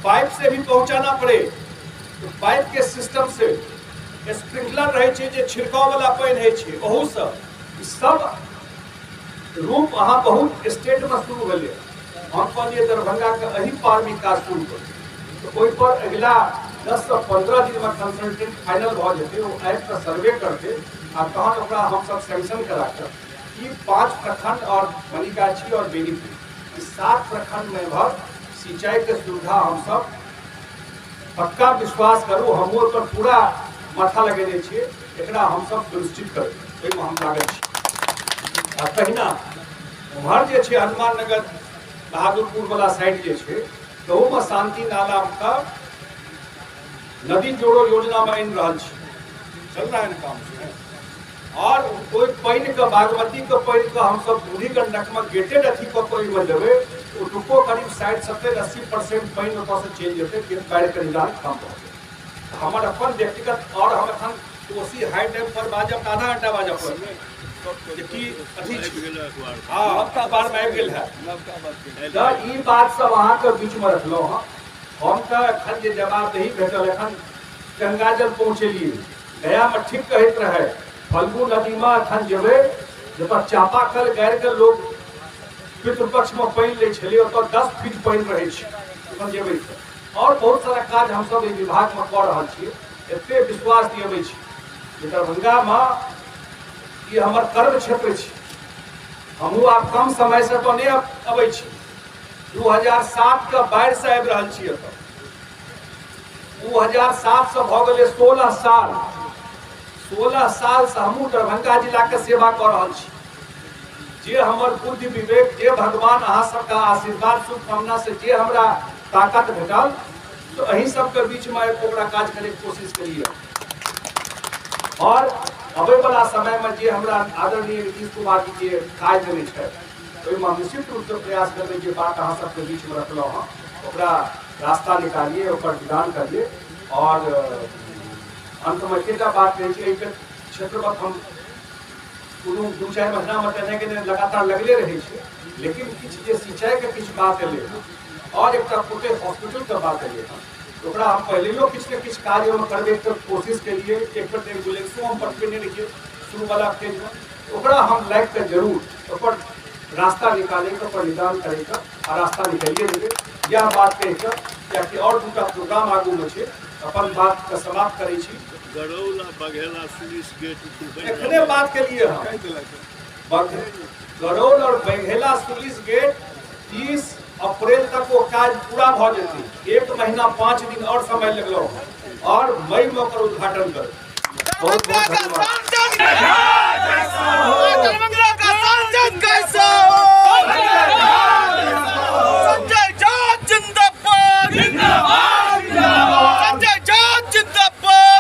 Pipe से भी पहुंचाना पड़े तो पाइप के सिस्टम से स्प्रिंकलर रहे छे जे छिड़काव वाला पानी है छे ओहू सब रूप अहाँ बहुत स्टेट में शुरू भेलै। हम कहलिए दरभंगा के अही पार विकास शुरू कर तो ओहि पर अगला 10 से 15 दिन में कंसल्टेंट फाइनल भ जेतै ओ आबि कऽ सर्वे करते आ तहन ओकरा हम सब सैंक्शन करा कऽ ई 5 प्रखंड और मनीगाछी और बेनीपुर 7 प्रखंड में भर सिंचाई के सुविधा हम सब पक्का विश्वास करू हम पर पूरा माथा लगेने छियै एकरा हम सब सुनिश्चित करबै ओहिमे हम लागल छी। आ तहिना उम्हर जे छै हनुमान नगर बहादुरपुर वाला साइड जे छै तहूमे शांति नाला का नदी जोड़ो योजना में आनि रहल छी चल रहा है काम से और कोई पानी के बागमती के पानी के हम सब बूढ़ी गंडक में गेटेड अथी के पानी में देवे ओटुको करीब 60-70-80% पानी ओतऽ से चलि जेतै खेत बाढ़ि के निदान कम रहतै। हमर अपन व्यक्तिगत और हम एखन कोसी हाई डैम पर बाजब आधा घंटा बाजब पर कि अथी हाँ हफ्ता बार में आबि गेल है तऽ ई बात सब अहाँ के बीच में रखलहुँ हँ। हम तऽ एखन जे जवाबदेही भेटल एखन गंगाजल पहुँचेलियै गया में ठीक कहैत रहे फल्गु नदी में एखन जेबै जतऽ चापाकल गाड़ि के लोग पितृपक्ष में पानि लै छलै ओतऽ 10 फीट पानि रहै छै एखन जेबै और बहुत सारा काज हम सब विभाग में कऽ रहल छियै। एते विश्वास दियबै छी जे दरभंगा में ई हमर कर्म क्षेत्र छै हमहूँ आब कम समय से तो नहीं अबै छी 2007 के बाढ़ि से आबि रहल छी एतऽ 2007 से भऽ गेलै 16 साल से हमहूँ दरभंगा जिला के सेवा कऽ रहल छी। जे हमर बुद्धि विवेक जे भगवान अहाँ सबका आशीर्वाद शुभकामना से जे हमरा ताकत भेटल तो अहीं सबके बीच में ओकरा काज करे के कोशिश करिए और अबै वाला समय में जे हमरा आदरणीय नीतीश कुमार जी के काज देने छै ओहिमे निश्चित रूप से प्रयास करबै जे बात अहाँ सबके बीच में रखलहुँ हँ ओकरा रास्ता निकालिए ओकर निदान करिए। और अंत में एकटा बात कहै छै एहि क्षेत्र में हम कोनो 2-4 महीना में तेने के लगातार लगले रहे छै लेकिन किछु जे सिंचाई के किछु बात एलै और एक पोते हॉस्पिटल के बात एलै ओकरा हम पहले किछु ने किछु कार्य में करबे के कोशिश केलिए एक एम्बुलेंसो हम पठेने रहिए शुरू वाला फेज में ओकरा हम लाइक के जरूर ओकर रास्ता निकाले के ओकर निदान करे के आ रास्ता निकालिए देबै। यह बात कहि कऽ कियाकि और 2टा प्रोग्राम आगू में छै अपन बात के समाप्त करै छी। गरौल बघेला स्लूइस गेट एखने बात के लिए हम गरौल और बघेला स्लूइस गेट 30 अप्रैल तक वो काज पूरा भ जेतै 1 महीना 5 दिन और समय लगलो और मई में ओकर उद्घाटन कर बहुत बहुत धन्यवाद।